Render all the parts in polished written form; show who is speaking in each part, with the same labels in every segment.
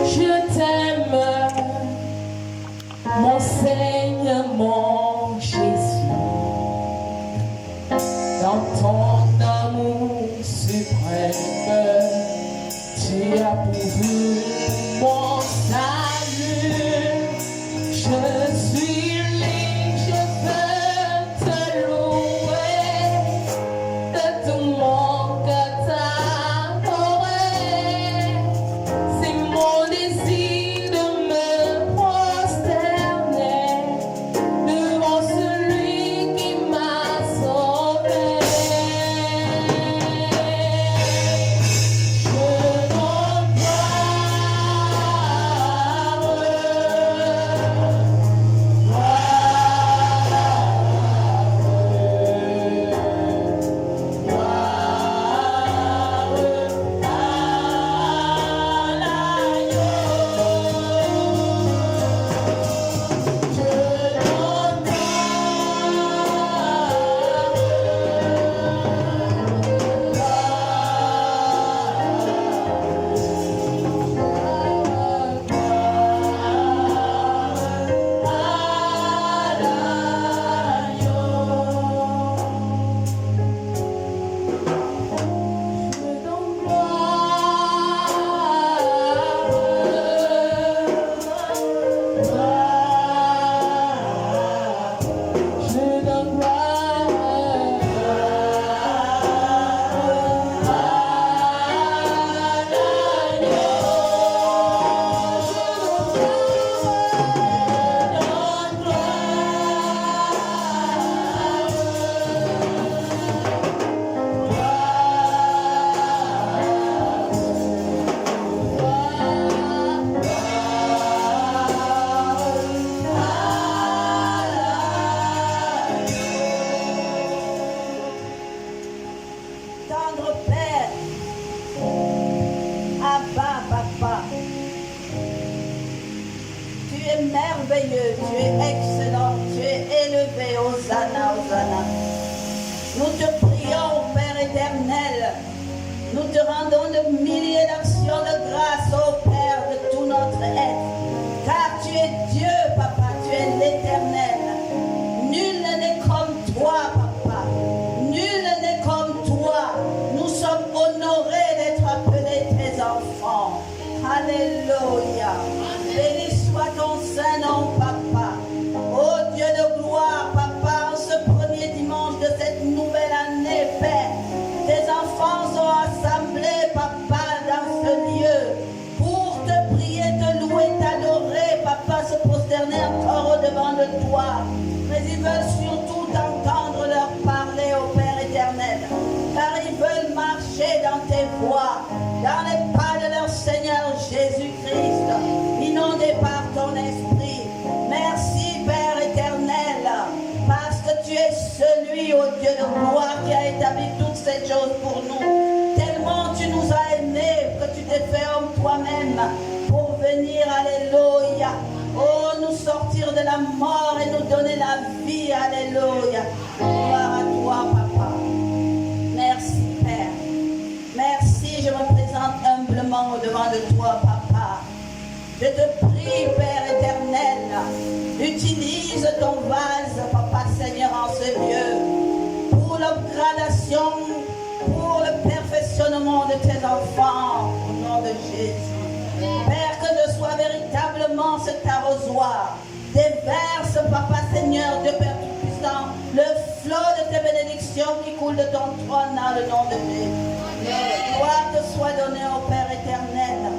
Speaker 1: Je t'aime, mon Seigneur, mon Jésus, dans ton amour suprême, tu as pourvu mon salut. Je suis libre, je veux te louer de tout mon cœur t'adorer. C'est mon désir de me prosterner devant celui qui m'a sauvé. Je t'en
Speaker 2: merveilleux, tu es excellent, tu es élevé, Hosanna, Hosanna. Nous te prions, Père éternel, nous te rendons de milliers d'actions de grâce, ô Père, de tout notre être, car tu es Dieu, Papa, tu es l'éternel. Nul n'est comme toi, Papa, nul n'est comme toi. Nous sommes honorés d'être appelés tes enfants. Alléluia. Béni soit ton Saint-Nom, Papa. Ô Dieu de gloire, Papa, en ce premier dimanche de cette nouvelle année, Père, tes enfants sont assemblés, Papa, dans ce lieu, pour te prier, te louer, t'adorer, Papa, se prosterner encore au-devant de toi. Mais ils veulent surtout t'entendre leur parler, ô Père éternel, car ils veulent marcher dans tes voies, dans les pas de leur Seigneur Jésus-Christ, inondés par ton esprit. Merci, Père éternel, parce que tu es celui, ô Dieu de gloire, qui a établi toutes ces choses pour nous. Tellement tu nous as aimés que tu t'es fait homme toi-même pour venir, alléluia, oh, nous sortir de la mort et nous donner la vie, alléluia. Gloire à toi, Papa. Merci, Père. Merci, je me présente humblement au-devant de toi, Papa. Je te prie, Père éternel, utilise ton vase, Papa Seigneur, en ce lieu, pour l'upgradation, pour le perfectionnement de tes enfants, au nom de Jésus. Père, que je sois véritablement cet arrosoir, déverse, Papa Seigneur, Dieu Père Tout-Puissant, le flot de tes bénédictions qui coule de ton trône dans le nom de Jésus. Gloire te soit donnée au Père éternel.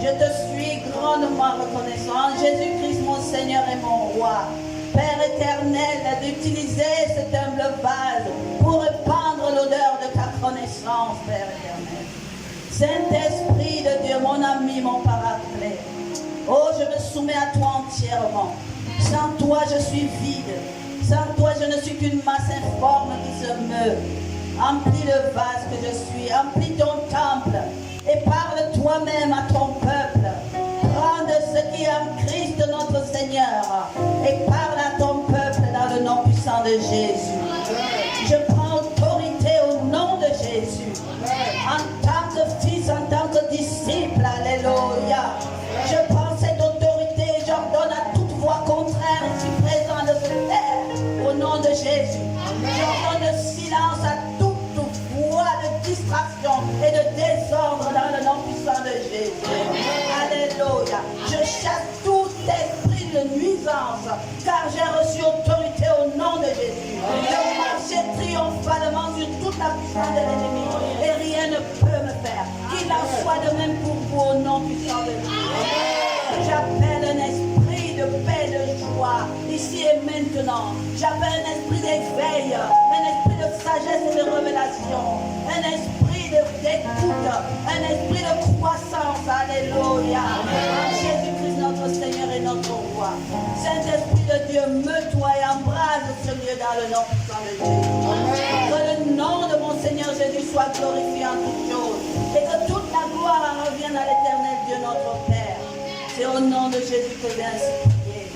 Speaker 2: Je te suis grandement reconnaissant, Jésus-Christ mon Seigneur et mon Roi. Père éternel, d'utiliser cet humble vase pour répandre l'odeur de ta connaissance, Père éternel. Saint-Esprit de Dieu, mon ami, mon paraclet, oh, je me soumets à toi entièrement. Sans toi, je suis vide. Sans toi, je ne suis qu'une masse informe qui se meut. Emplis le vase que je suis, emplis ton temple et parle toi-même à ton peuple. Prends de ce qui est en Christ notre Seigneur et parle à ton peuple dans le nom puissant de Jésus. Je prends autorité au nom de Jésus. En tant que fils, en tant que disciple, alléluia. car j'ai reçu autorité au nom de Jésus. Je marche triomphalement sur toute la puissance de l'ennemi et rien ne peut me faire. Qu'il en soit de même pour vous au nom puissant de Dieu. J'appelle un esprit de paix, de joie, ici et maintenant. J'appelle un esprit d'éveil, un esprit de sagesse et de révélation, un esprit d'écoute, un esprit de croissance. Alléluia. Jésus-Christ, notre Seigneur et notre Roi. Saint-Esprit de Dieu, meut-toi et embrase ce lieu dans le nom puissant de Jésus. Que le nom de mon Seigneur Jésus soit glorifié en toutes choses et que toute la gloire en revienne à l'éternel Dieu notre Père. C'est au nom de Jésus que j'ai ainsi prié.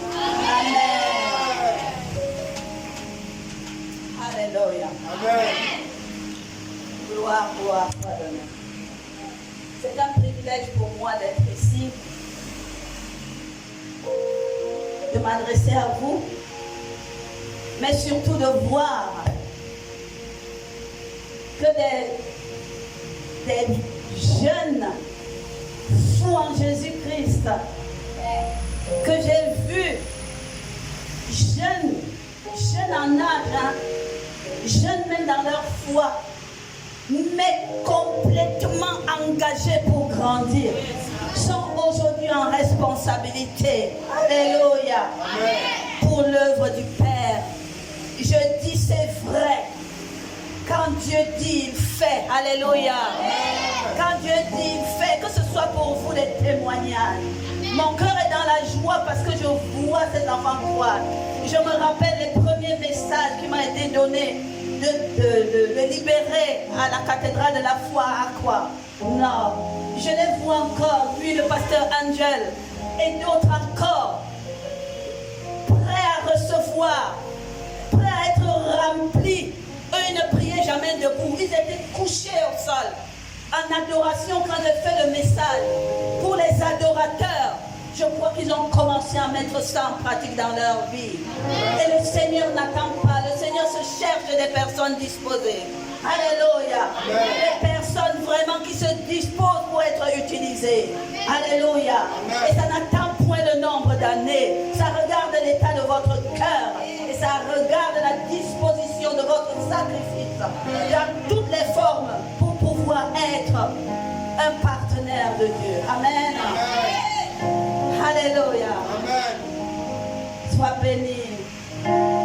Speaker 2: Amen. Alléluia.
Speaker 3: Amen.
Speaker 2: Gloire, gloire, pardonne. C'est un privilège pour moi d'être ici, de m'adresser à vous, mais surtout de voir que des jeunes fous en Jésus-Christ, que j'ai vu jeunes en âge, jeunes même dans leur foi, mais complètement engagés pour grandir, sont aujourd'hui en responsabilité. Alléluia. Pour l'œuvre du Père. Je dis c'est vrai. Quand Dieu dit, il fait. Alléluia. Quand Dieu dit, il fait, que ce soit pour vous des témoignages. Mon cœur est dans la joie parce que je vois ces enfants croire. Je me rappelle les premiers messages qui m'ont été donnés de libérer à la cathédrale de la foi à quoi? Non. Je les vois encore, lui, le pasteur Angel et d'autres encore, prêts à recevoir, prêts à être remplis. Eux, ils ne priaient jamais debout. Ils étaient couchés au sol, en adoration quand je fais le message. Pour les adorateurs, je crois qu'ils ont commencé à mettre ça en pratique dans leur vie. Et le Seigneur n'attend pas. Le Seigneur se cherche des personnes disposées. Alléluia. Des personnes vraiment qui se disposent pour être utilisées. Alléluia. Et ça n'attend point le nombre d'années. Ça regarde l'état de votre cœur. Et ça regarde la disposition de votre sacrifice dans toutes les formes pour pouvoir être un partenaire de Dieu. Amen. Alléluia.
Speaker 3: Amen.
Speaker 2: Sois béni.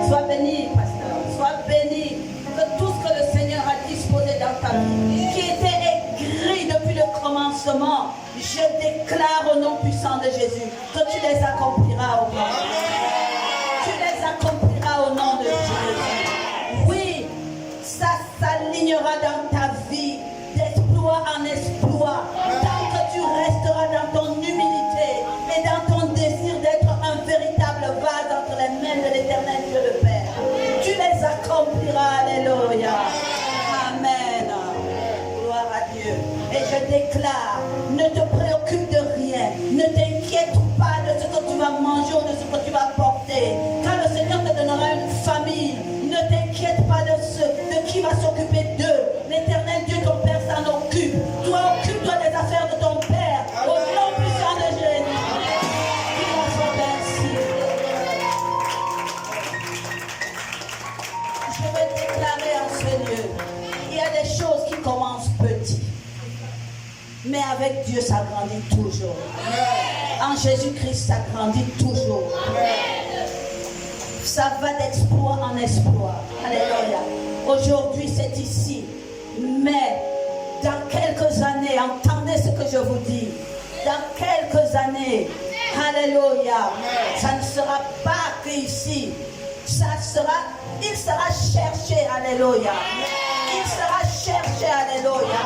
Speaker 2: Sois béni, pasteur. Sois béni. Que tout ce que le Seigneur a disposé dans ta vie, qui était écrit depuis le commencement, je déclare au nom puissant de Jésus que tu les accompliras au nom de Jésus. Tu les accompliras au nom de Jésus. Oui, ça s'alignera dans ta vie d'exploit en exploit. Tant que tu resteras dans ton humilité et dans ton désir d'être un véritable vase entre les mains de l'Éternel Dieu le Père. Tu les accompliras, alléluia. Amen. Gloire à Dieu. Et je déclare, ne te préoccupe de rien. Ne t'inquiète pas de ce que tu vas manger ou de ce que tu vas porter. Quand le Seigneur te donnera une famille, ne t'inquiète pas de qui va s'occuper d'eux. L'Éternel Dieu, ton Père, s'en occupe. Toi, occupe-toi des affaires de ton Père. Au nom puissant de Jésus. Qu'il en soit ainsi. Je vais déclarer en ce lieu, il y a des choses qui commencent petit, mais avec Dieu ça grandit toujours. En Jésus-Christ ça grandit toujours. Ça va d'exploit en exploit. Alléluia. Aujourd'hui c'est ici, mais dans quelques années, entendez ce que je vous dis, dans quelques années, alléluia, ça ne sera pas que ici, il sera cherché, alléluia. Il sera cherché, alléluia,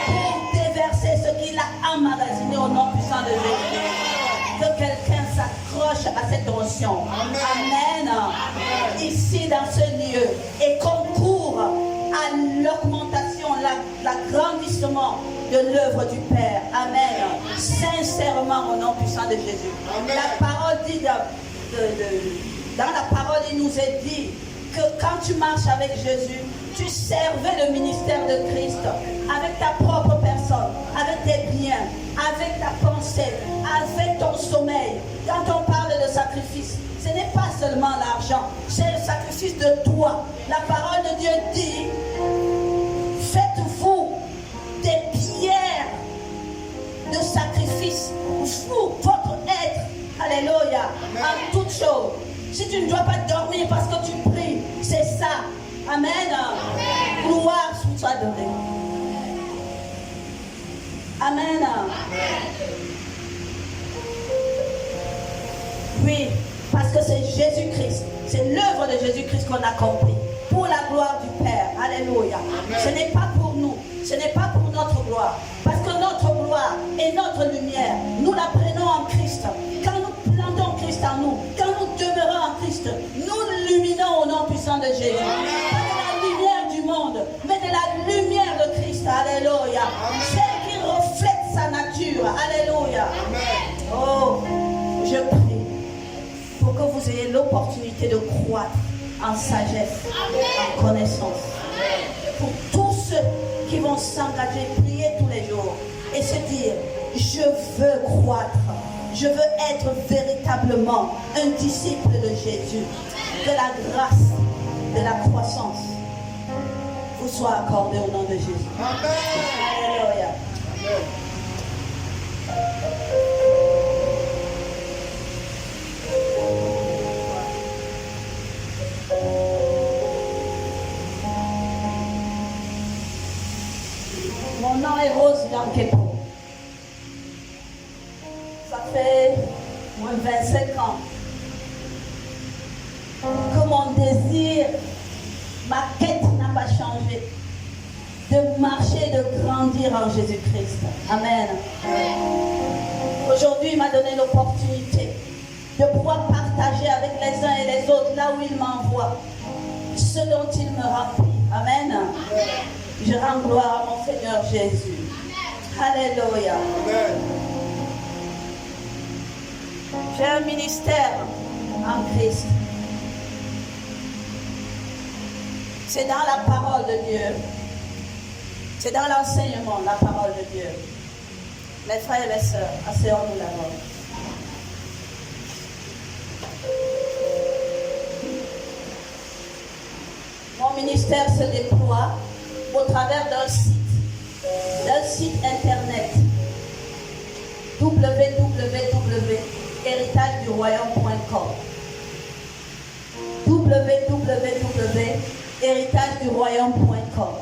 Speaker 2: pour déverser ce qu'il a emmagasiné au nom puissant de Jésus. Que quelqu'un s'accroche à cette notion. Amen. Ici, dans ce lieu, et concourt à l'augmentation, l'agrandissement de l'œuvre du Père. Amen. Sincèrement, au nom puissant de Jésus. La parole dit dans la parole, il nous est dit que quand tu marches avec Jésus, tu servais le ministère de Christ avec ta propre personne, avec tes biens, avec ta pensée, avec ton sommeil. Quand on parle de sacrifice, ce n'est pas seulement l'argent, c'est le sacrifice de toi. La parole de Dieu dit, faites-vous des pierres de sacrifice, vous, votre être, alléluia, en toutes choses. Si tu ne dois pas dormir parce que tu pries, c'est ça. Amen. Gloire soit donnée. Amen. Oui, parce que c'est Jésus-Christ, c'est l'œuvre de Jésus-Christ qu'on accomplit pour la gloire du Père. Alléluia. Ce n'est pas pour nous, ce n'est pas pour notre gloire. Parce que notre gloire et notre lumière, nous la prenons en Christ. Quand nous plantons Christ en nous, quand nous demeurons en Christ, nous luminons au nom puissant de Jésus. Pas de la lumière du monde, mais de la lumière de Christ. Alléluia. Celle qui reflète sa nature. Alléluia. Oh, je prie pour que vous ayez l'opportunité de croître en sagesse, en connaissance. Pour tous ceux qui vont s'engager, prier tous les jours et se dire, je veux croître, je veux être véritablement un disciple de Jésus. Que la grâce de la croissance vous soit accordée au nom de Jésus. Amen. Alléluia. Mon nom est Rose Lankepo. Ça fait moins de 25 ans que mon désir, ma quête n'a pas changé. De marcher, de grandir en Jésus-Christ. Amen. Aujourd'hui, il m'a donné l'opportunité de pouvoir partager avec les uns et les autres là où il m'envoie ce dont il me remplit. Amen. Je rends gloire à mon Seigneur Jésus. Alléluia. J'ai un ministère en Christ. C'est dans la parole de Dieu. C'est dans l'enseignement, la parole de Dieu. Mes frères et mes sœurs, asseyons-nous d'abord. Mon ministère se déploie au travers d'un site internet www.héritageduroyaume.com www.héritageduroyaume.com.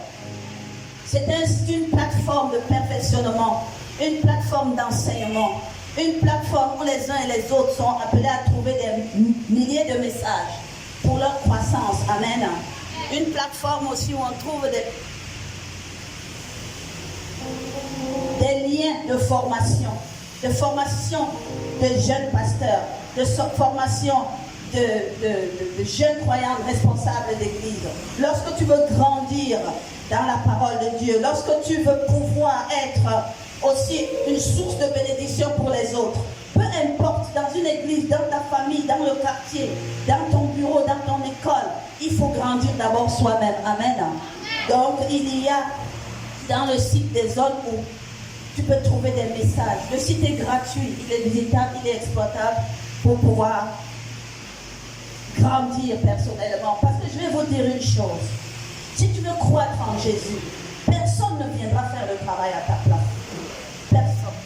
Speaker 2: C'est une plateforme de perfectionnement, une plateforme d'enseignement, une plateforme où les uns et les autres sont appelés à trouver des milliers de messages pour leur croissance. Amen. Une plateforme aussi où on trouve des liens de formation de jeunes pasteurs, de formation de jeunes croyants responsables d'église. Lorsque tu veux grandir dans la parole de Dieu, lorsque tu veux pouvoir être aussi une source de bénédiction pour les autres, peu importe, dans une église, dans ta famille, dans le quartier, dans ton bureau, dans ton école, il faut grandir d'abord soi-même. Amen. Donc, il y a dans le site des zones où tu peux trouver des messages. Le site est gratuit, il est visitable, il est exploitable pour pouvoir grandir personnellement. Parce que je vais vous dire une chose. Si tu veux croître en Jésus, personne ne viendra faire le travail à ta place. Personne.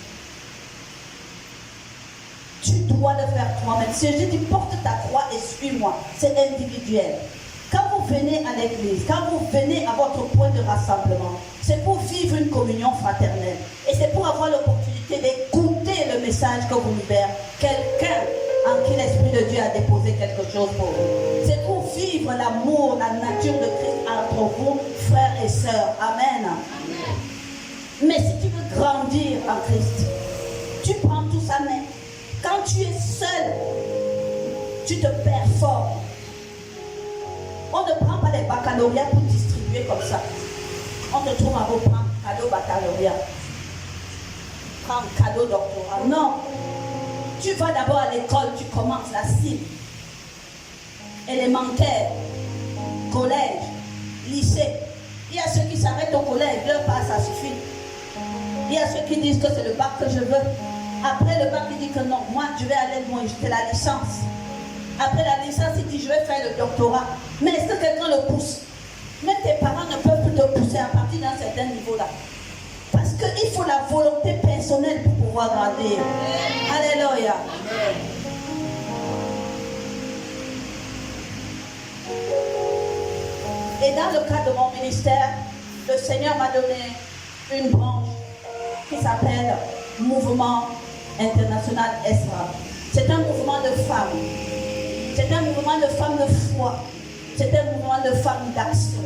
Speaker 2: Tu dois le faire toi-même. Si je dis porte ta croix et suis-moi, c'est individuel. Quand vous venez à l'église, quand vous venez à votre point de rassemblement, c'est pour vivre une communion fraternelle. Et c'est pour avoir l'opportunité d'écouter le message que vous libère quelqu'un en qui l'Esprit de Dieu a déposé quelque chose pour vous. C'est pour vivre l'amour, la nature de Christ entre vous, frères et sœurs. Amen. Mais si tu veux grandir en Christ, tu prends tout ça, mais quand tu es seul, tu te perds fort. On ne prend pas les baccalauréats pour distribuer comme ça. On te trouve à vous prendre cadeau baccalauréat. Prendre cadeau doctorat. Non. Tu vas d'abord à l'école, tu commences la cible. Élémentaire, collège, lycée. Il y a ceux qui s'arrêtent au collège, leur part, ça suffit. Il y a ceux qui disent que c'est le bac que je veux. Après le bac, il dit que non, moi je vais aller loin, j'ai la licence. Après la licence, il dit je vais faire le doctorat. Mais est-ce que quelqu'un le pousse? Même tes parents ne peuvent plus te pousser à partir d'un certain niveau-là. Parce qu'il faut la volonté personnelle pour pouvoir grandir. Alléluia. Et dans le cadre de mon ministère, le Seigneur m'a donné une branche qui s'appelle Mouvement International Esra. C'est un mouvement de femmes. C'est un mouvement de femmes de foi. C'est un mouvement de femmes d'action.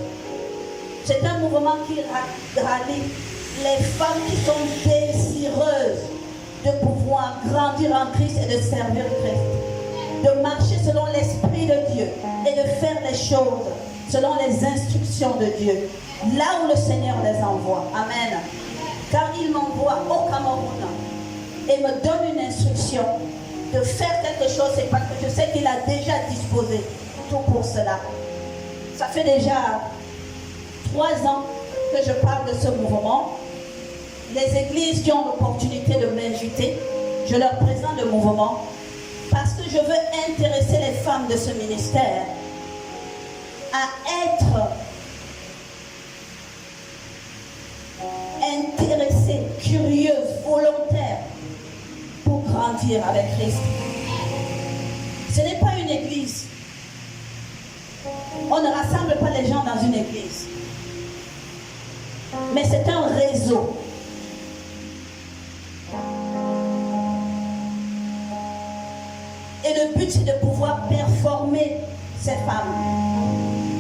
Speaker 2: C'est un mouvement qui rallie les femmes qui sont désireuses de pouvoir grandir en Christ et de servir Christ. De marcher selon l'Esprit de Dieu et de faire les choses selon les instructions de Dieu. Là où le Seigneur les envoie. Amen. Car il m'envoie au Cameroun et me donne une instruction de faire quelque chose, c'est parce que je sais qu'il a déjà disposé tout pour cela. Ça fait déjà 3 ans que je parle de ce mouvement. Les églises qui ont l'opportunité de m'inviter, je leur présente le mouvement parce que je veux intéresser les femmes de ce ministère à être intéressées, curieuses, volontaires pour grandir avec Christ. Ce n'est pas une église. On ne rassemble pas les gens dans une église. Mais c'est un réseau. Et le but, c'est de pouvoir performer ces femmes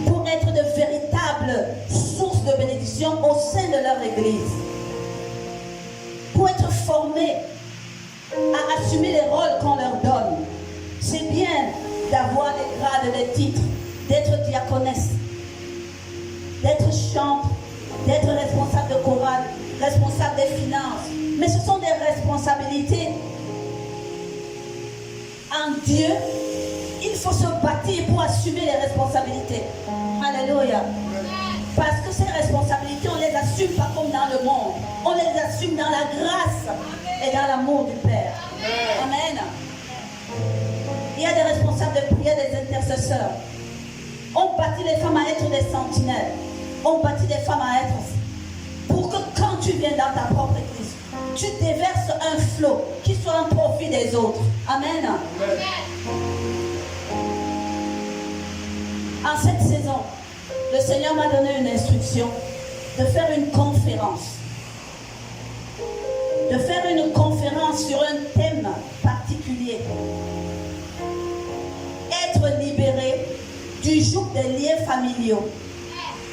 Speaker 2: pour être de véritables sources de bénédiction au sein de leur église. Pour être formées à assumer les rôles qu'on leur donne. C'est bien d'avoir les grades, les titres, d'être diaconesse, d'être chantre, d'être responsable de chorale, responsable des finances. Mais ce sont des responsabilités. En Dieu, il faut se bâtir pour assumer les responsabilités. Alléluia. Parce que ces responsabilités, on ne les assume pas comme dans le monde. On les assume dans la grâce et dans l'amour du Père. Amen. Il y a des responsables de prière, des intercesseurs. On bâtit les femmes à être des sentinelles. On bâtit les femmes à être pour que quand tu viens dans ta propre église, tu déverses un flot qui soit en profit des autres. Amen. En cette saison, le Seigneur m'a donné une instruction de faire une conférence. De faire une conférence sur un thème particulier. Être libéré du joug des liens familiaux.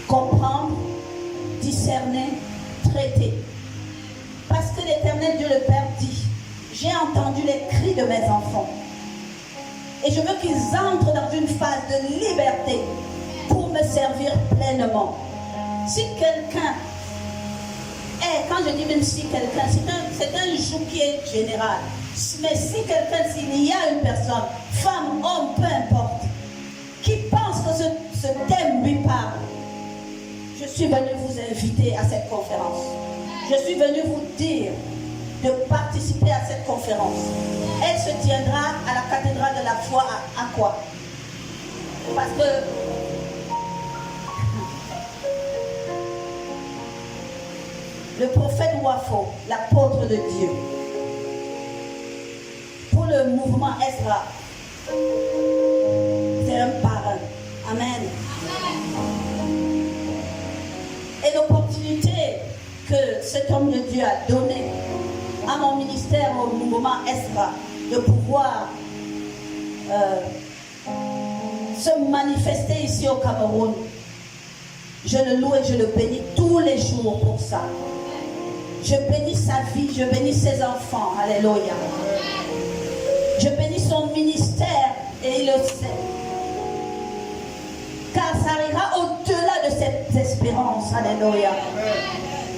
Speaker 2: Comprendre, discerner, traiter. Parce que l'Éternel Dieu le Père dit, j'ai entendu les cris de mes enfants. Et je veux qu'ils entrent dans une phase de liberté pour me servir pleinement. Si quelqu'un est, quand je dis même si quelqu'un, c'est un joug qui est général. Mais si quelqu'un, s'il y a une personne, femme, homme, peu importe, qui pense que ce thème lui parle, je suis venu vous inviter à cette conférence. Je suis venu vous dire de participer à cette conférence. Elle se tiendra à la cathédrale de la foi à quoi? Parce que le prophète Wafo, l'apôtre de Dieu, pour le mouvement Esra, c'est un parrain. Amen. Et l'opportunité que cet homme de Dieu a donnée à mon ministère, au mouvement Esra, de pouvoir se manifester ici au Cameroun, je le loue et je le bénis tous les jours pour ça. Je bénis sa vie, je bénis ses enfants. Alléluia. Je bénis son ministère et il le sait. Car ça ira au-delà de cette espérance. Alléluia.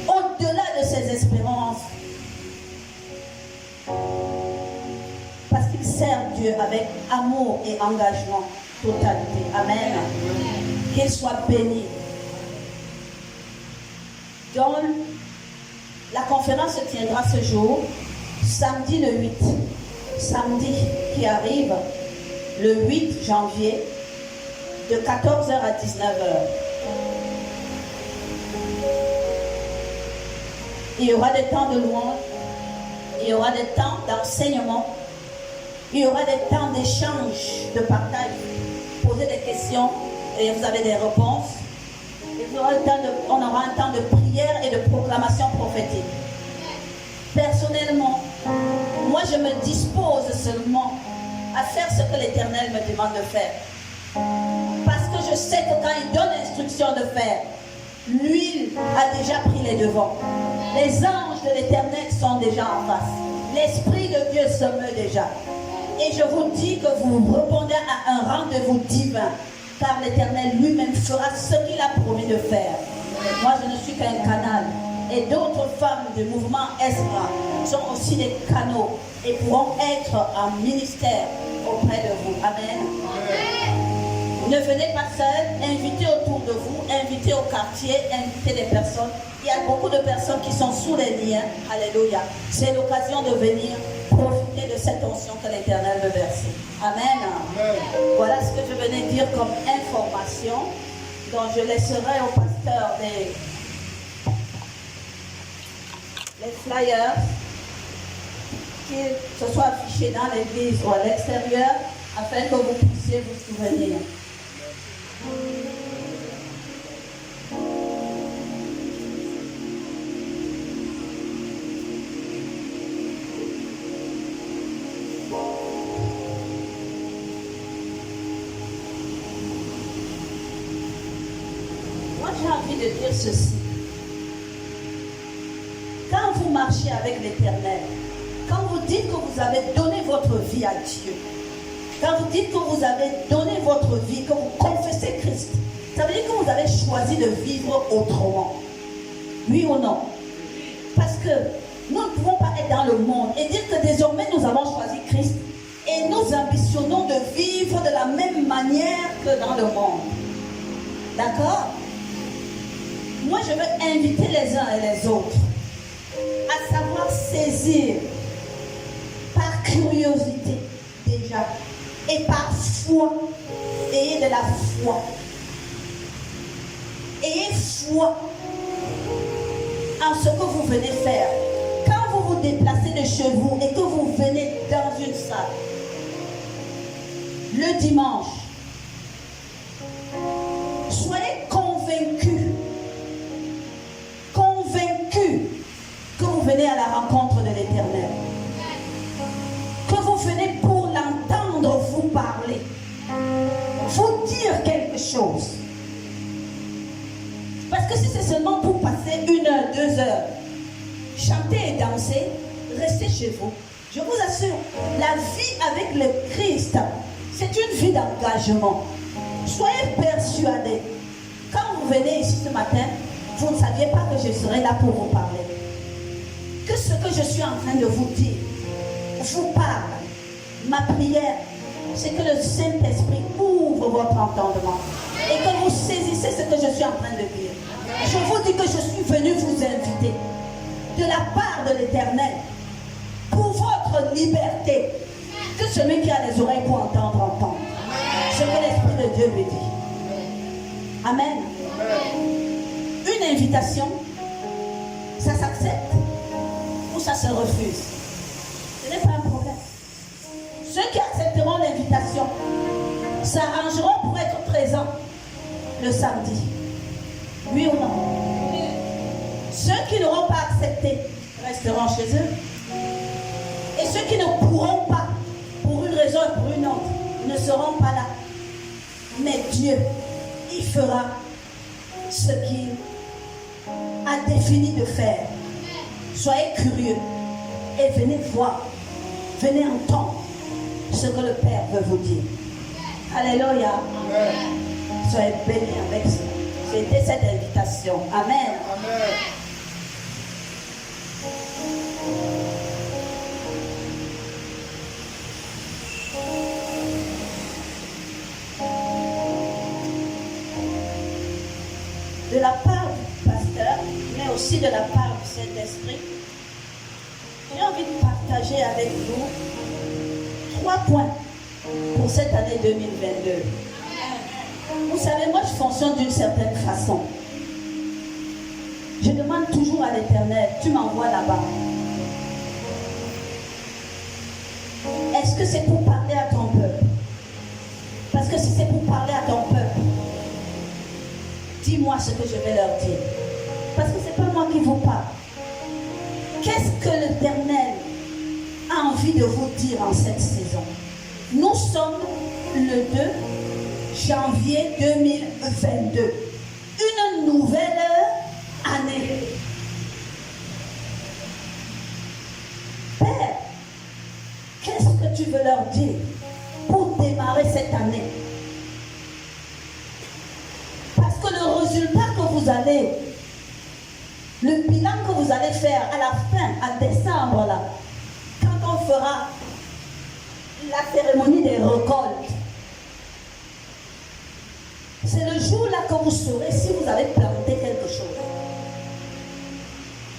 Speaker 2: Au-delà de ces espérances. Parce qu'il sert Dieu avec amour et engagement. Totalité. Amen. Qu'il soit béni. Donc, la conférence se tiendra ce jour, samedi le 8. Samedi qui arrive, le 8 janvier, de 14h à 19h. Il y aura des temps de louange, il y aura des temps d'enseignement, il y aura des temps d'échange, de partage. Posez des questions et vous avez des réponses. Et on aura un temps de prière et de proclamation prophétique. Personnellement, moi je me dispose seulement à faire ce que l'Éternel me demande de faire. Parce que je sais que quand il donne l'instruction de faire, l'huile a déjà pris les devants. Les anges de l'Éternel sont déjà en face. L'Esprit de Dieu se meut déjà. Et je vous dis que vous répondez à un rendez-vous divin. Car l'Éternel lui-même fera ce qu'il a promis de faire. Moi, je ne suis qu'un canal. Et d'autres femmes du mouvement Esra sont aussi des canaux et pourront être en ministère auprès de vous. Amen. Ne venez pas seul, invitez autour de vous, invitez au quartier, invitez des personnes. Il y a beaucoup de personnes qui sont sous les liens. Alléluia. C'est l'occasion de venir profiter de cette onction que l'Éternel veut verser. Amen. Amen. Voilà ce que je venais dire comme information. Donc je laisserai au pasteur les flyers qui se soient affichés dans l'église ou à l'extérieur afin que vous puissiez vous souvenir. Moi, j'ai envie de dire ceci. Quand vous marchez avec l'Éternel, quand vous dites que vous avez donné votre vie à Dieu, quand vous dites que vous avez donné votre vie, que vous confessez Christ, ça veut dire que vous avez choisi de vivre autrement. Oui ou non? Parce que nous ne pouvons pas être dans le monde et dire que désormais nous avons choisi Christ et nous ambitionnons de vivre de la même manière que dans le monde. D'accord? Moi, je veux inviter les uns et les autres à savoir saisir par curiosité déjà et par foi. Ayez de la foi. Ayez foi en ce que vous venez faire. Quand vous vous déplacez de chez vous et que vous venez dans une salle, le dimanche, soyez convaincus que vous venez à la rencontre de l'Éternel. Que vous venez pour l'entendre vous parler. Vous dire quelque chose. Parce que si c'est seulement pour passer 1 heure, 2 heures, chanter et danser, restez chez vous. Je vous assure, la vie avec le Christ, c'est une vie d'engagement. Soyez persuadés. Quand vous venez ici ce matin, vous ne saviez pas que je serais là pour vous parler. Que ce que je suis en train de vous dire vous parle. Ma prière, c'est que le Saint-Esprit ouvre votre entendement et que vous saisissez ce que je suis en train de dire. Je vous dis que je suis venu vous inviter de la part de l'Éternel pour votre liberté. Que celui qui a les oreilles pour entendre, entende ce que l'Esprit de Dieu lui dit. Amen. Une invitation, ça s'accepte ou ça se refuse. Ce n'est pas un problème. Ceux qui accepteront l'invitation s'arrangeront pour être présents le samedi. Oui ou non? Ceux qui n'auront pas accepté resteront chez eux. Et ceux qui ne pourront pas, pour une raison ou pour une autre, ne seront pas là. Mais Dieu, il fera ce qu'il a défini de faire. Soyez curieux et venez voir, venez entendre ce que le Père veut vous dire. Alléluia. Amen. Soyez bénis avec ça. C'était cette invitation. Amen. Amen. De la part du pasteur, mais aussi de la part du Saint-Esprit, j'ai envie de partager avec vous 3 points pour cette année 2022. Vous savez, moi je fonctionne d'une certaine façon. Je demande toujours à l'Éternel, tu m'envoies là-bas. Est-ce que c'est pour parler à ton peuple? Parce que si c'est pour parler à ton peuple, dis-moi ce que je vais leur dire. Parce que ce n'est pas moi qui vous parle. Qu'est-ce que l'Éternel a envie de vous dire en cette saison? Nous sommes le 2 janvier 2022. Une nouvelle année. Père, qu'est-ce que tu veux leur dire pour démarrer cette année? Parce que le résultat que vous allez, le bilan que vous allez faire à la fin, à décembre, là, quand on fera la cérémonie des récoltes, c'est le jour là que vous saurez si vous avez planté quelque chose.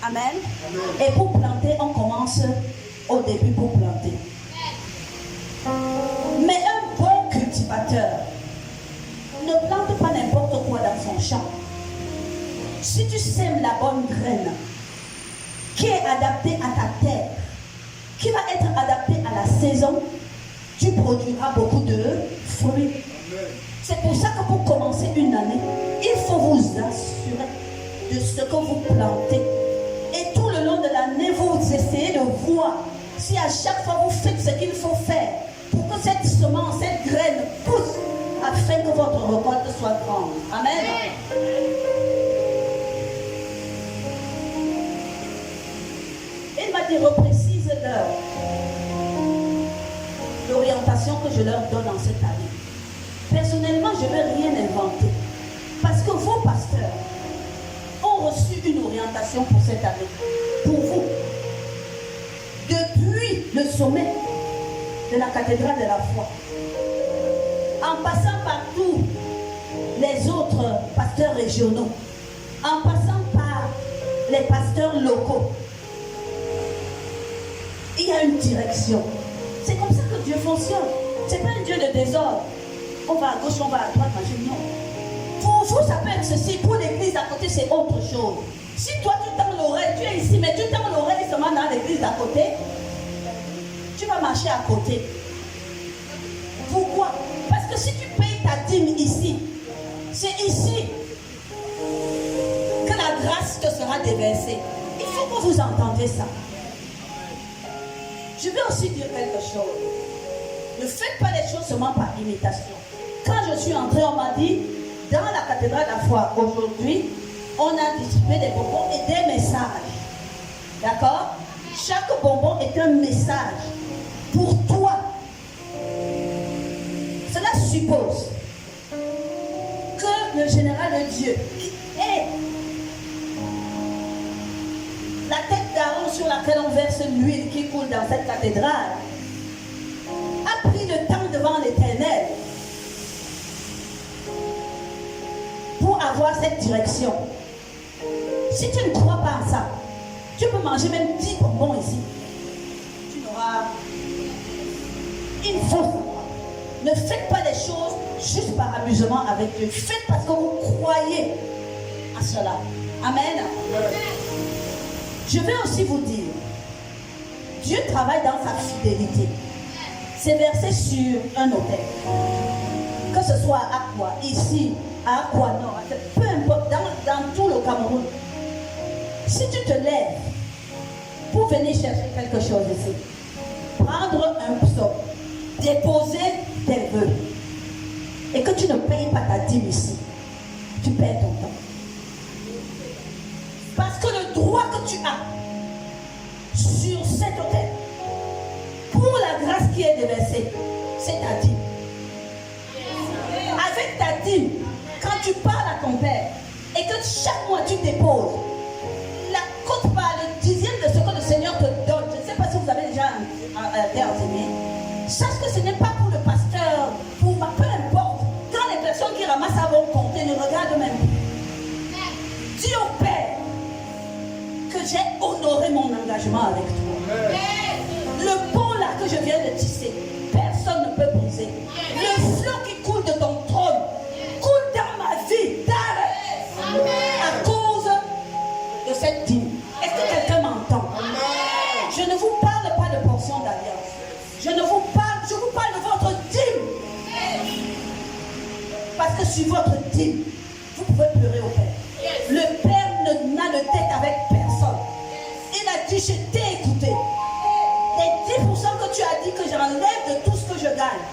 Speaker 2: Amen. Amen. Et pour planter, on commence au début pour planter. Mais un bon cultivateur ne plante pas n'importe quoi dans son champ. Si tu sèmes la bonne graine qui est adaptée à ta terre, qui va être adaptée à la saison, tu produiras beaucoup de fruits. C'est pour ça que pour commencer une année, il faut vous assurer de ce que vous plantez. Et tout le long de l'année, vous essayez de voir si à chaque fois vous faites ce qu'il faut faire pour que cette semence, cette graine pousse afin que votre récolte soit grande. Amen. Il m'a dit, reprécise-leur l'orientation que je leur donne en cette année. Personnellement, je ne vais rien inventer. Parce que vos pasteurs ont reçu une orientation pour cette année. Pour vous. Depuis le sommet de la cathédrale de la foi. En passant par tous les autres pasteurs régionaux. En passant par les pasteurs locaux. Il y a une direction. C'est comme ça que Dieu fonctionne. Ce n'est pas un Dieu de désordre. On va à gauche, on va à droite, non. Pour vous, ça peut être ceci. Pour l'église à côté, c'est autre chose. Si toi, tu tends l'oreille, tu es ici, mais tu tends l'oreille seulement dans l'église d'à côté, tu vas marcher à côté. Pourquoi? Parce que si tu payes ta dîme ici, c'est ici que la grâce te sera déversée. Il faut que vous entendiez ça. Je vais aussi dire quelque chose. Ne faites pas les choses seulement par imitation. Quand je suis entrée, on m'a dit, dans la cathédrale de la foi, aujourd'hui, on a distribué des bonbons et des messages. D'accord? Chaque bonbon est un message pour toi. Cela suppose que le général de Dieu, qui est la tête d'Aaron sur laquelle on verse l'huile qui coule dans cette cathédrale, a pris le temps devant l'Éternel pour avoir cette direction. Si tu ne crois pas à ça, tu peux manger même 10 bonbons ici. Tu n'auras... Il faut savoir. Ne faites pas les choses juste par amusement avec Dieu. Faites parce que vous croyez à cela. Amen. Je vais aussi vous dire, Dieu travaille dans sa fidélité. C'est versé sur un hôtel. Que ce soit à Aqua, ici, à Aqua Nord, peu importe, dans tout le Cameroun. Si tu te lèves pour venir chercher quelque chose ici, prendre un psaume, déposer tes vœux, et que tu ne payes pas ta dîme ici, tu perds ton temps. Parce que le droit que tu as sur cet hôtel, pour la grâce qui est déversée, c'est ta dîme. Avec ta dîme, quand tu parles à ton père et que chaque mois tu déposes, la cote par le dixième de ce que le Seigneur te donne, je ne sais pas si vous avez déjà été enseigné, sache que ce n'est pas pour le pasteur, pour peu importe, quand les personnes qui ramassent ça vont compter, ne regardent même plus. Dis au Père que j'ai honoré mon engagement avec toi. Le pont là que je viens de tisser, personne ne peut briser. Je vous parle de votre dîme. Parce que sur votre dîme, vous pouvez pleurer au Père. Le Père n'a de tête avec personne. Il a dit, je t'ai écouté. Les 10% que tu as dit que j'enlève de tout ce que je gagne,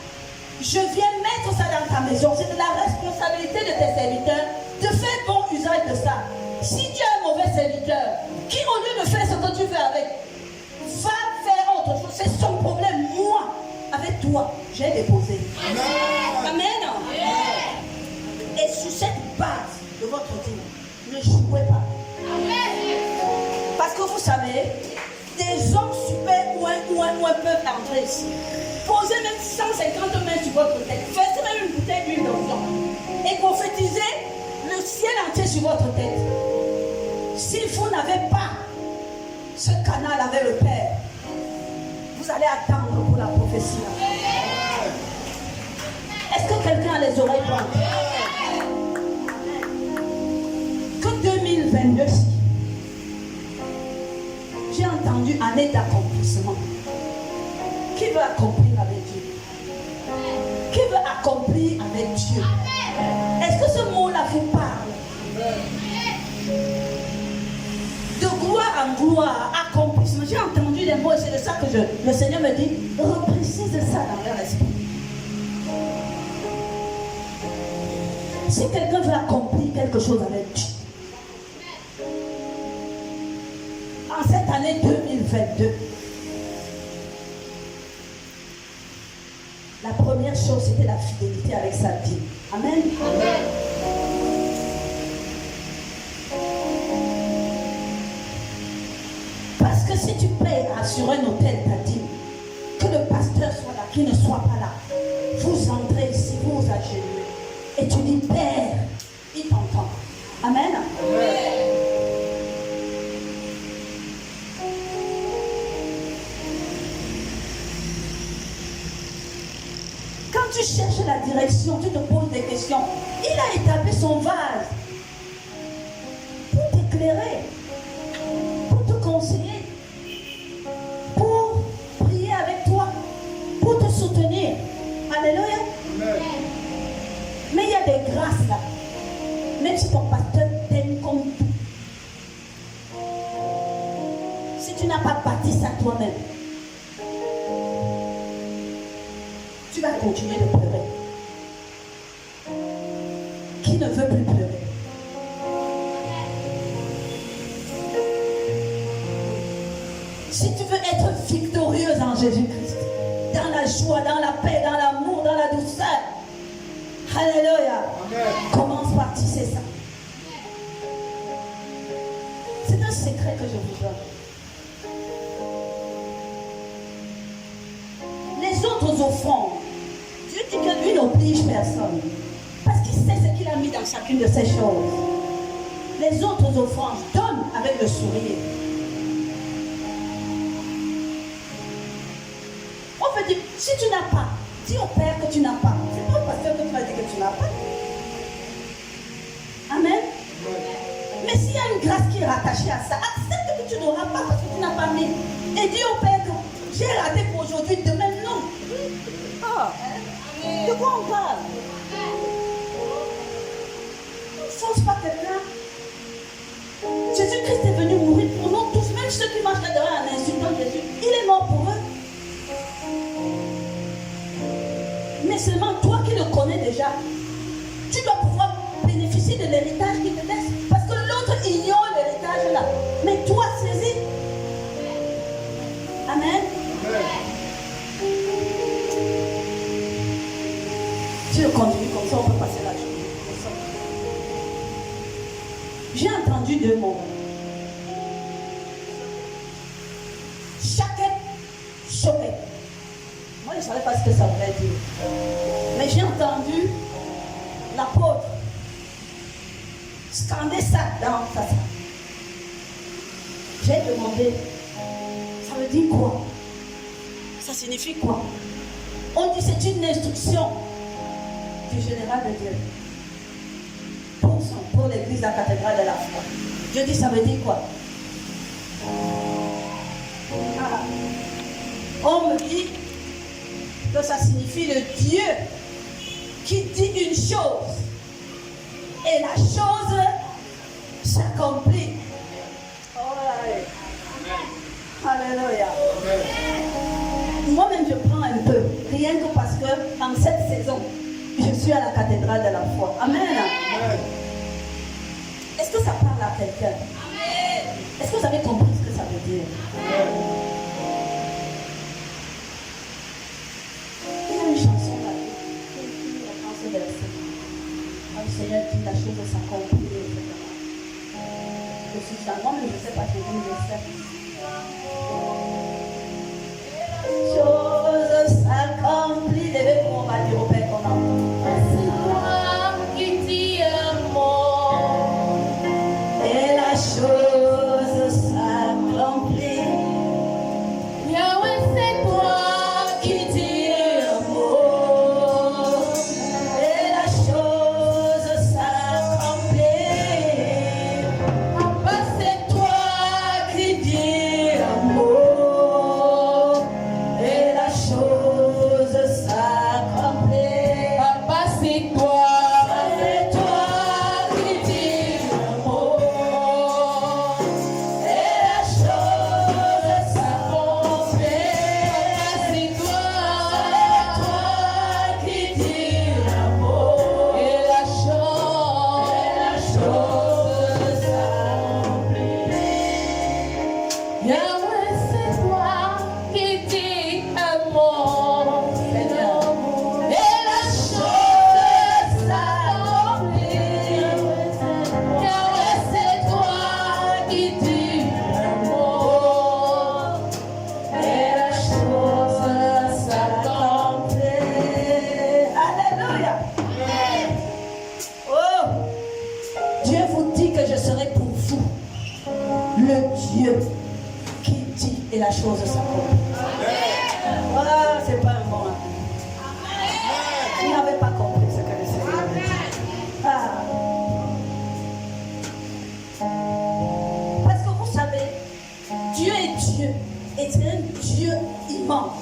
Speaker 2: je viens mettre ça dans ta maison. C'est de la responsabilité de tes serviteurs de faire bon usage de ça. Si tu es un mauvais serviteur, qui au lieu de faire ce que tu fais avec, va faire autre chose, c'est son problème. Moi, avec toi, j'ai déposé. Amen. Amen. Et sur cette base de votre dîme, ne jouez pas. Amen. Parce que vous savez, des hommes super ouin peuvent entrer ici. Posez même 150 mains sur votre tête. Faites même une bouteille d'huile d'onction. Et prophétisez le ciel entier sur votre tête. Si vous n'avez pas ce canal avec le Père, vous allez attendre pour la prophétie. Est-ce que quelqu'un a les oreilles branchées? Que 2022, j'ai entendu année d'accomplissement. Qui veut accomplir avec Dieu? Qui veut accomplir avec Dieu? Est-ce que ce mot-là vous parle? De gloire en gloire, accomplissement. J'ai entendu des mots et c'est de ça que le Seigneur me dit, reprécise ça dans leur esprit. Si quelqu'un veut accomplir quelque chose avec Dieu, en cette année 2022, la première chose, c'était la fidélité avec sa dîme. Amen. Amen. Parce que si tu payes sur un hôtel ta dîme, que le pasteur soit là, qu'il ne soit pas là, vous entrez ici, vous vous agenouillez, et tu dis, Père, il t'entend. Amen. Amen. Quand tu cherches la direction, tu te poses des questions. Il a établi son vase pour t'éclairer, pour te conseiller, pour prier avec toi, pour te soutenir. Alléluia. Amen. Mais il y a des grâces là. Même si ton pasteur t'aime comme tout. Si tu n'as pas bâti ça toi-même, tu vas continuer de pleurer. Qui ne veut plus pleurer? Si tu veux être victorieuse en Jésus-Christ, dans la joie, dans la paix, dans l'amour, dans la douceur, alléluia, commence par tisser ça. C'est un secret que je vous donne. Les autres offrandes, Dieu dit que lui n'oblige personne. Parce qu'il sait ce qu'il a mis dans chacune de ces choses. Les autres offrandes, donne avec le sourire. On peut dire, si tu n'as pas, dis au Père que tu n'as pas. C'est pas le pasteur que tu vas dire que tu n'as pas. Amen. Mais s'il y a une grâce qui est rattachée à ça, accepte que tu n'auras pas parce que tu n'as pas mis. Et dis au Père que j'ai raté pour aujourd'hui, demain non. Ah, de quoi on parle? On ne force pas quelqu'un. Jésus-Christ est venu mourir pour nous tous, même ceux qui marchent là-dedans en insultant Jésus. Il est mort pour eux. Mais seulement toi qui le connais déjà, tu dois pouvoir bénéficier de l'héritage qu'il te laisse. Parce que l'autre ignore l'héritage là. Mais toi, saisis. Amen. Si je continue comme ça, on peut passer la journée. J'ai entendu deux mots. Chaque choqué. Moi, je ne savais pas ce que ça voulait dire. Mais j'ai entendu l'apôtre scander ça dans sa salle. J'ai demandé, ça veut dire quoi? Ça signifie quoi? On dit c'est une instruction du général de Dieu pour l'église de la cathédrale de la foi. Dieu dit ça veut dire quoi? On me dit que ça signifie le Dieu qui dit une chose et la chose s'accomplit. Oh, alléluia. Moi-même, je prends un peu, rien que parce que en cette saison, je suis à la cathédrale de la foi. Amen. Est-ce que ça parle à quelqu'un? Est-ce que vous avez compris ce que ça veut dire? Il y a une chanson là qui reprend ce verset. Le Seigneur dit la chose s'accomplit, etc. Je suis dans moi, mais je ne sais pas, j'ai vu le verset. Chose s'accomplit, devez on va dire au Père qu'on entend.
Speaker 1: C'est toi qui dis un mot.
Speaker 2: Et la chose s'accomplit.
Speaker 1: Yahweh, c'est toi qui dis un mot.
Speaker 2: Et la chose s'accomplit.
Speaker 1: Papa, c'est toi qui dis un mot.
Speaker 2: Et la chose s'accomplit.
Speaker 1: Papa, c'est toi.
Speaker 2: C'est toi
Speaker 1: qui dis un mot.
Speaker 2: et la chose s'accomplit.
Speaker 1: C'est toi.
Speaker 2: C'est toi qui dis un mot.
Speaker 1: Et la chose
Speaker 2: s'accomplit.
Speaker 1: Yahweh, c'est toi qui dis un mot.
Speaker 2: Seigneur.
Speaker 1: Et la chose s'accomplit. Yahweh, c'est toi qui dis un mot. Et la chose s'accomplit.
Speaker 2: Alléluia. Oh, Dieu vous dit que je serai pour vous le Dieu qui dit et la chose s'accomplit. Voilà, c'est pas un bon. Vous n'avez pas compris ce que le Seigneur dit. Ah. Parce que vous savez, Dieu est Dieu et c'est un Dieu immense.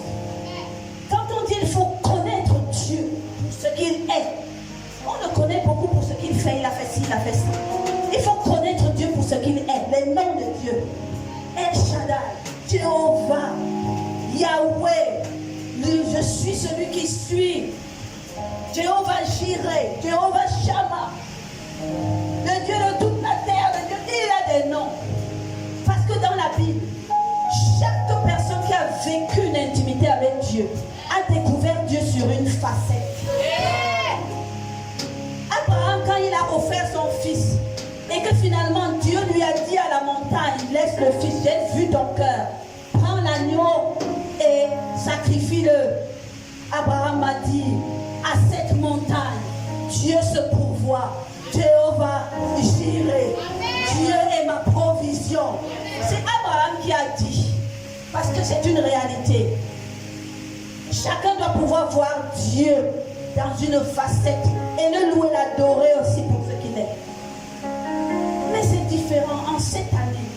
Speaker 2: Quand on dit il faut connaître Dieu pour ce qu'il est, on le connaît beaucoup pour ce qu'il fait, il a fait ci, il a fait ça. Il faut connaître Dieu pour ce qu'il est, les noms de Dieu. El Shaddai, Jéhovah, Yahweh, je suis celui qui suis. Jéhovah Jireh, Jéhovah Shammah, le Dieu de toute la terre, le Dieu, il a des noms. Parce que dans la Bible, chaque personne qui a vécu une intimité avec Dieu a découvert Dieu sur une facette. Abraham, quand il a offert son fils, et que finalement Dieu lui a dit à la montagne, laisse le fils, j'ai vu ton cœur, prends l'agneau et sacrifie-le. Abraham a dit, à cette montagne, Dieu se pourvoit, Jéhovah Jireh, Dieu est ma provision. C'est Abraham qui a dit, parce que c'est une réalité. Chacun doit pouvoir voir Dieu dans une facette et le louer, l'adorer aussi pour ce qu'il est. Mais c'est différent en cette année.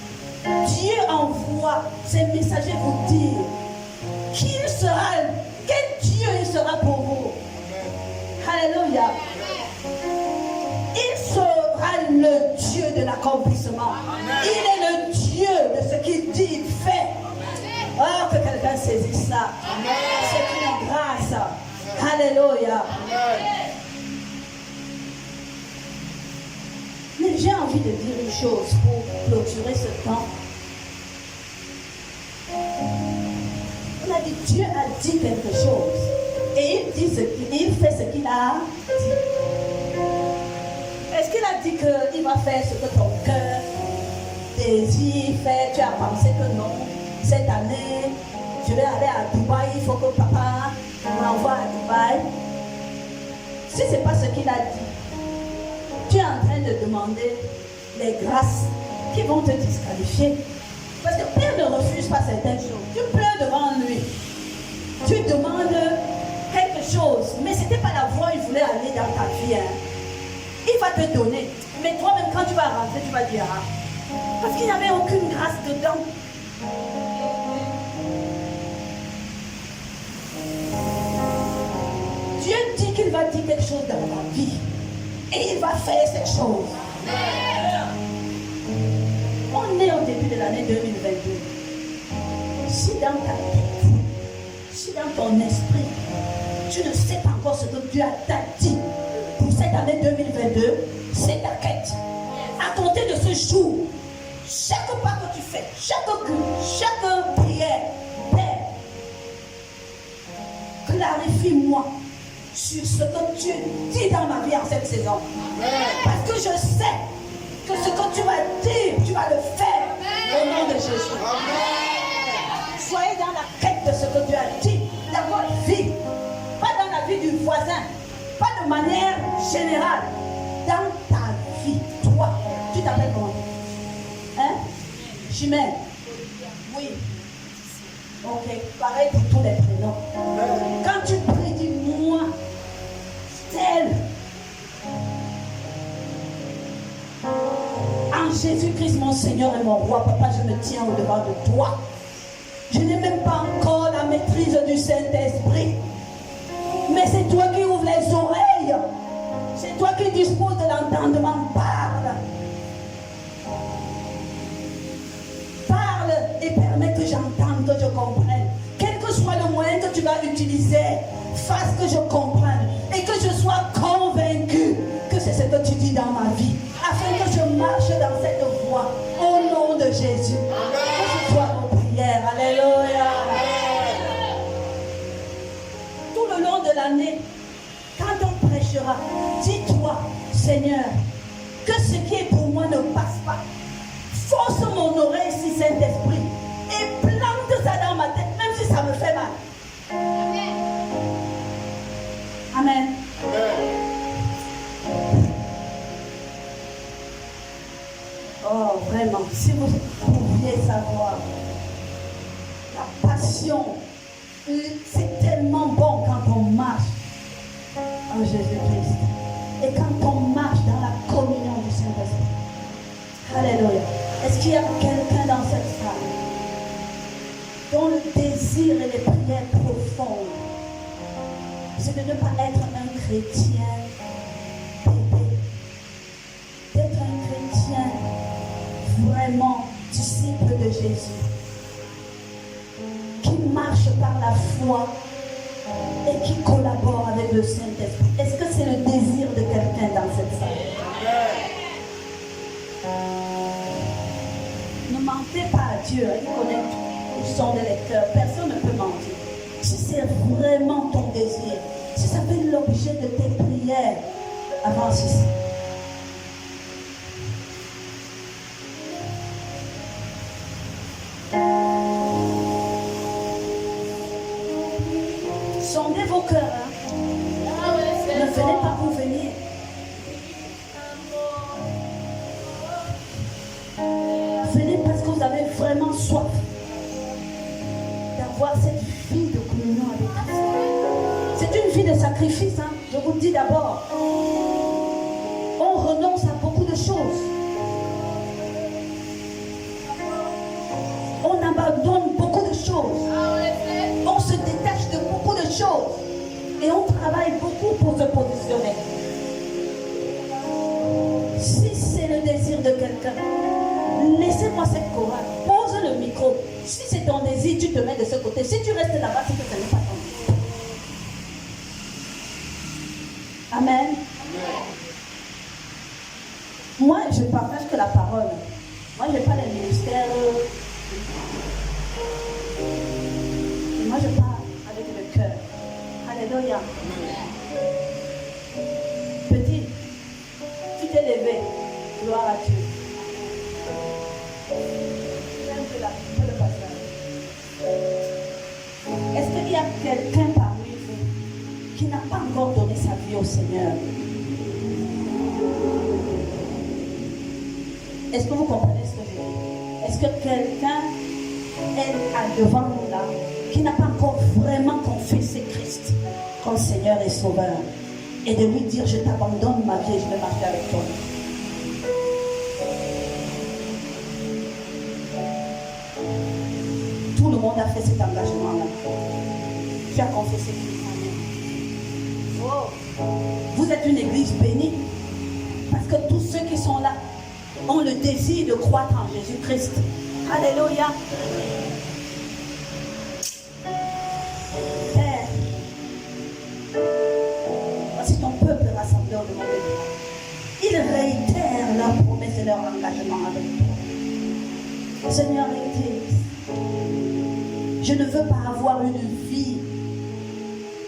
Speaker 2: Dieu envoie ses messagers vous dire qu'il sera, quel Dieu il sera pour vous. Alléluia. Il sera le Dieu de l'accomplissement. Il est le Dieu de ce qu'il dit, il fait. Oh, que quelqu'un saisisse ça. C'est une grâce. Alléluia. Mais j'ai envie de dire une chose pour clôturer ce temps. On a dit, Dieu a dit quelque chose. Et il fait ce qu'il a dit. Est-ce qu'il a dit qu'il va faire ce que ton cœur désire faire? Tu as pensé que non. Cette année, je vais aller à Dubaï, il faut que papa m'envoie à Dubaï. Si ce n'est pas ce qu'il a dit, tu es en train de demander les grâces qui vont te disqualifier. Parce que Père ne refuse pas certaines choses. Tu pleures devant lui. Tu demandes quelque chose, mais ce n'était pas la voie qu'il voulait aller dans ta vie. Hein. Il va te donner. Mais toi-même, quand tu vas rentrer, tu vas dire, ah, parce qu'il n'y avait aucune grâce dedans. qu'il va dire quelque chose dans ma vie. Et il va faire cette chose. On est au début de l'année 2022. Si dans ta tête, si dans ton esprit, tu ne sais pas encore ce que Dieu t'a dit pour cette année 2022, c'est ta quête. À compter de ce jour, chaque pas que tu fais, chaque prière, Père, clarifie-moi sur ce que tu dis dans ma vie en cette saison. Parce que je sais que ce que tu vas dire, tu vas le faire au nom de Jésus. Soyez dans la quête de ce que Dieu a dit dans votre vie, pas dans la vie du voisin, pas de manière générale, dans ta vie. Toi, tu t'appelles comment? Hein? Chimène? Oui. Ok, pareil pour tous les prénoms. Quand tu pries, dis-moi, Stella. En Jésus-Christ, mon Seigneur et mon roi, papa, je me tiens au-devant de toi. Je n'ai même pas encore la maîtrise du Saint-Esprit. Mais c'est toi qui ouvres les oreilles. C'est toi qui disposes de l'entendement. Parle. Parle et permets que j'entende, que je comprenne. Quel que soit le moyen que tu vas utiliser, fasse que je comprenne et que je sois convaincu que c'est ce que tu dis dans ma vie, afin que je marche dans cette voie au nom de Jésus. Que ce soit nos prières. Alléluia. Tout le long de l'année, quand on prêchera, dis-toi, Seigneur, que ce qui est pour moi ne passe pas. Force mon oreille, si Saint-Esprit, et plante ça dans ma tête, même si ça me fait mal. Amen. Oh, vraiment, si vous pouviez savoir la passion, c'est tellement bon quand on marche en Jésus-Christ et quand on marche dans la communion du Saint-Esprit. Alléluia. Est-ce qu'il y a quelqu'un dans cette salle dont le désir et les prières profondes, c'est de ne pas être un chrétien bébé, d'être un chrétien vraiment disciple de Jésus, qui marche par la foi et qui collabore avec le Saint-Esprit? Est-ce que c'est le désir de quelqu'un dans cette salle? Ne mentez pas à Dieu, il connaît le son de les cœurs, personne ne peut mentir. Si c'est vraiment ton désir, si ça fait l'objet de tes prières, avance ici. Sondez vos cœurs. Hein? Ne venez pas pour venir. Venez parce que vous avez vraiment soif d'avoir cette vie de communion avec Christ. C'est une vie de sacrifice. Hein? Je vous dis d'abord, on renonce à beaucoup de choses. On abandonne beaucoup de choses. On se détache de beaucoup de choses. Et on travaille beaucoup pour se positionner. Si c'est le désir de quelqu'un, laissez-moi cette chorale. Pose le micro. Si c'est ton désir, tu te mets de ce côté. Si tu restes là-bas, c'est que ce n'est pas ton désir. Amen. Moi, je partage que la parole. Moi, je n'ai pas les ministères. Moi, je parle avec le cœur. Alléluia. Petit, tu t'es levé. Gloire à Dieu. Est-ce qu'il y a quelqu'un parmi vous qui n'a pas encore donné sa vie au Seigneur? Est-ce que vous comprenez ce que je dis? Est-ce que quelqu'un est devant nous là qui n'a pas encore vraiment confessé Christ comme Seigneur et Sauveur et de lui dire je t'abandonne ma vie et je vais marcher avec toi? Tout le monde a fait cet engagement là. Tu as confessé Christ. Vous êtes une église bénie. Parce que tous ceux qui sont là ont le désir de croître en Jésus-Christ. Alléluia. Père, voici ton peuple rassemblé au devant de toi. Ils réitèrent leurs promesses et leur engagement avec toi. Seigneur, Église, je ne veux pas avoir une vie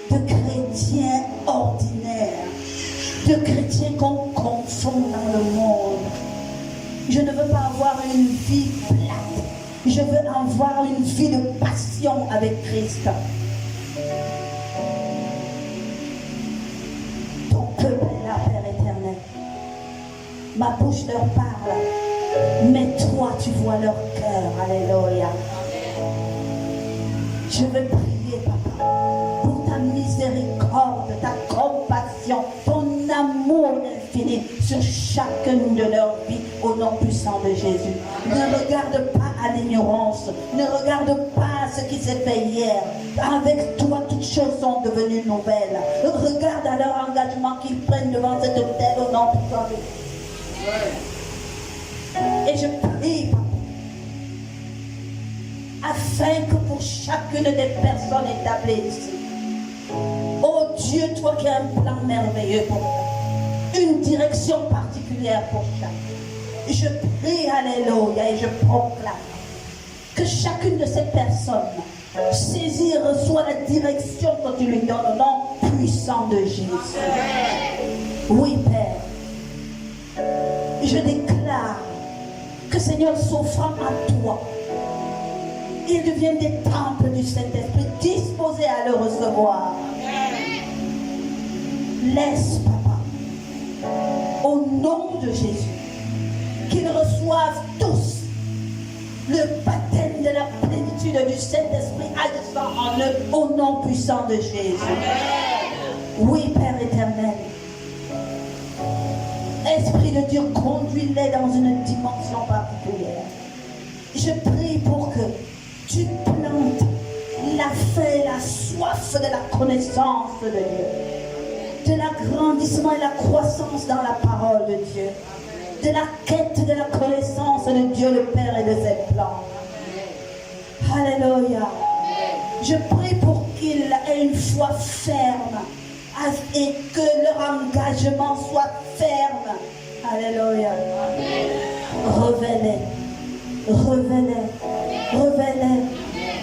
Speaker 2: de chrétien ordinaire, de chrétien qu'on confond dans le monde. Je ne veux pas avoir une vie plate. Je veux avoir une vie de passion avec Christ. Ton peuple est là, Père éternel. Ma bouche leur parle, mais toi tu vois leur cœur. Alléluia. Je veux prier, Papa, pour ta miséricorde, ta compassion, ton amour infini sur chacune de leurs vies au nom puissant de Jésus. Ne regarde pas à l'ignorance, ne regarde pas à ce qui s'est fait hier. Avec toi, toutes choses sont devenues nouvelles. Regarde à leur engagement qu'ils prennent devant cette terre au nom puissant de Jésus. Et je prie, Papa, afin que pour chacune des personnes établies ici, oh Dieu, toi qui as un plan merveilleux pour eux, une direction particulière pour chacun. Je prie, alléluia, et je proclame que chacune de ces personnes saisit et reçoit la direction que tu lui donnes au nom puissant de Jésus. Oui, Père, je déclare que Seigneur, s'offrant à toi, ils deviennent des temples du Saint-Esprit disposés à le recevoir. Laisse, Papa, au nom de Jésus, qu'ils reçoivent tous le baptême de la plénitude du Saint-Esprit agissant en eux au nom puissant de Jésus. Oui, Père éternel. Esprit de Dieu, conduis-les dans une dimension particulière. Je prie pour que tu plantes la faim et la soif de la connaissance de Dieu, de l'agrandissement et la croissance dans la parole de Dieu, de la quête de la connaissance de Dieu le Père et de ses plans. Alléluia. Je prie pour qu'ils aient une foi ferme et que leur engagement soit ferme. Alléluia. Révèle-les,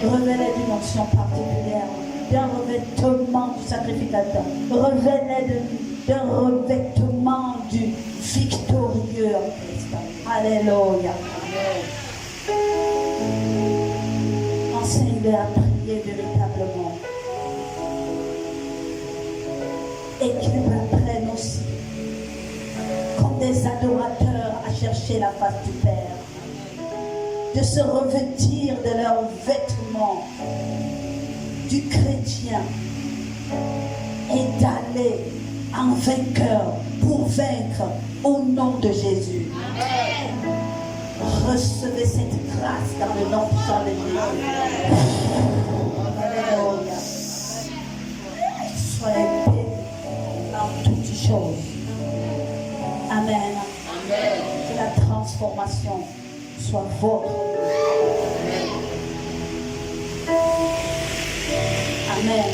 Speaker 2: révèle-les d'une onction particulière, d'un revêtement du sacrificateur, révèle-les d'un revêtement du victorieux en Christ. Alléluia. Enseigne-les à prier véritablement et qu'ils apprennent aussi comme des adorateurs à chercher la face du Père, de se revêtir de leurs vêtements du chrétien et d'aller en vainqueur pour vaincre au nom de Jésus. Recevez cette grâce dans le nom puissant de Jésus. Alléluia. Soyez bénis dans toutes choses. Amen. Que la transformation soit vôtre. Amen.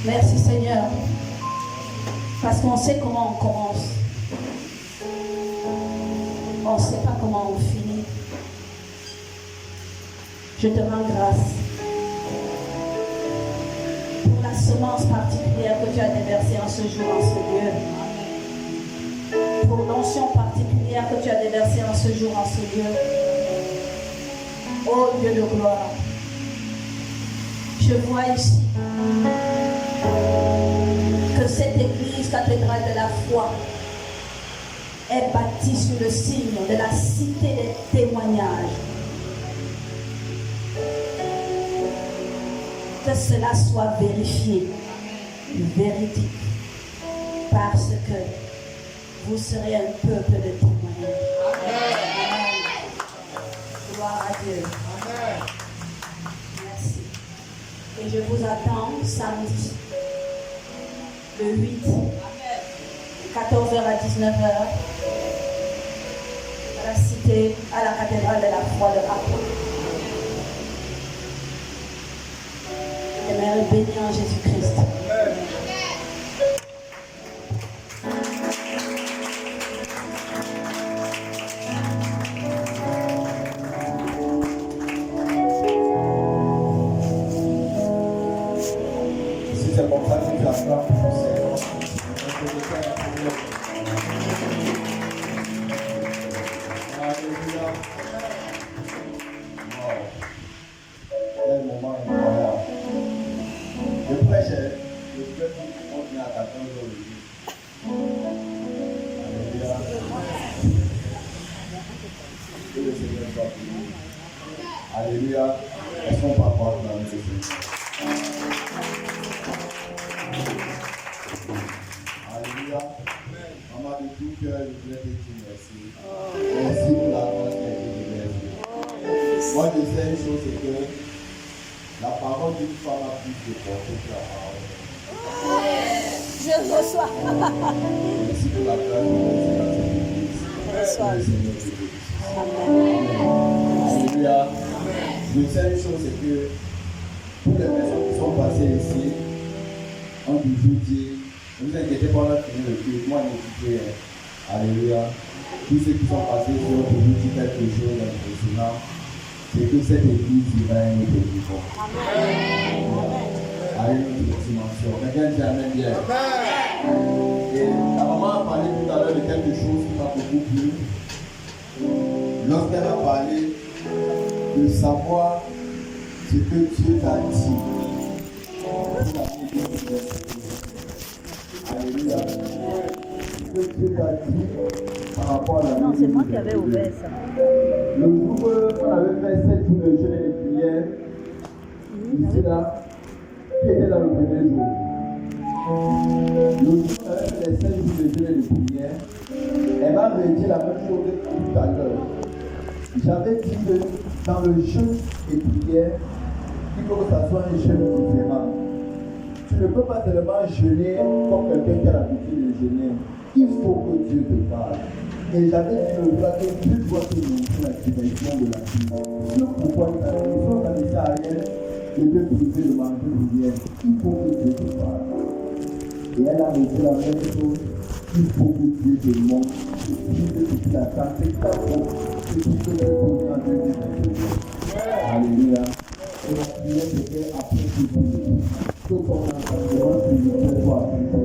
Speaker 2: Merci Seigneur, parce qu'on sait comment on commence. On ne sait pas comment on finit. Je te rends grâce pour la semence particulière que tu as déversée en ce jour, en ce lieu. Pour l'onction particulière que tu as déversée en ce jour, en ce lieu. Oh Dieu de gloire, je vois ici que cette église cathédrale de la foi est bâtie sous le signe de la cité des témoignages. Que cela soit vérifié, véridique, parce que vous serez un peuple de témoignages. Amen. Gloire à attend samedi, le 8, 14h à 19h, à la cité, à la cathédrale de la foi de Rapport. Et Mère est bénie en Jésus-Christ.
Speaker 3: Si c'est comme ça que tu attends, Alléluia. Wow. Quel moment incroyable. Le prêche, le peuple continue à t'attendre aujourd'hui. Alléluia. Que le Seigneur soit béni. Alléluia. Est-ce qu'on peut avoir dans le Seigneur? Alléluia. Maman, de tout cœur, je voulais te dire merci. Merci pour la grâce qui a été déversée. Moi, je sais une chose, c'est que la parole d'une femme a plus de portée que la parole.
Speaker 2: Je reçois.
Speaker 3: Merci pour la grâce que vous avez dans cette église. Que le Seigneur te bénisse. Alléluia. Je sais une chose, c'est que toutes les personnes qui sont passées ici ont toujours dit, ne vous inquiétez pas, on a fini le culte, moi je n'ai rien. Alléluia. Tous ceux qui sont passés ici ont toujours dit quelque chose d'impressionnant, c'est que cette église ira à un autre niveau. À une autre dimension. Quelqu'un dit Amen bien. Et la maman a parlé tout à l'heure de quelque chose qui m'a beaucoup plu. Lorsqu'elle a parlé de savoir ce que Dieu t'a dit. Alléluia. Ce que Dieu t'a dit par rapport à la vie.
Speaker 4: Non, c'est moi qui avais ouvert ça.
Speaker 3: Le jour où on avait fait 7 jours de jeûne et de prière, ici là, qui était dans le premier jour. Le jour où on avait fait les 7 jours de jeûne et de prière, elle m'a redit la même chose que tout à l'heure. J'avais dit que dans le jeûne et prière, il faut que ça soit un jeûne différent. Tu ne peux pas seulement jeûner comme quelqu'un qui a l'habitude de jeûner. Il faut que Dieu te parle. Et j'avais dit le jour que Dieu doit te montrer la dimension de la vie. Ce pourquoi il a dit, il faut ça ne sert à rien de te priver de manger de rien. Il faut que Dieu te parle. Et elle a dit la même chose. Il faut que Dieu te montre ce qui te dit la santé, ta peau, ce qui te donne en 2022. Alléluia. Et la prière c'était après ce jour. Que ton enseignement spirituel soit appliqué.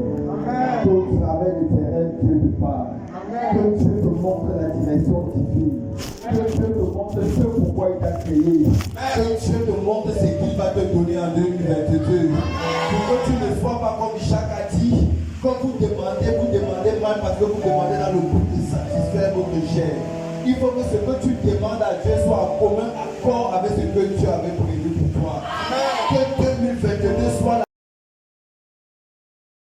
Speaker 3: Qu'au travers du terrain, Dieu te parle. Que Dieu te montre la direction divine. Que Dieu te montre ce pourquoi il t'a créé. Que Dieu te montre ce qu'il va te donner en 2022. Pour que tu ne sois pas comme Jacques a dit. Quand vous demandez mal parce que vous demandez dans le but de satisfaire votre chair. Il faut que ce que tu demandes à Dieu soit en commun accord avec ce que Dieu avait promis.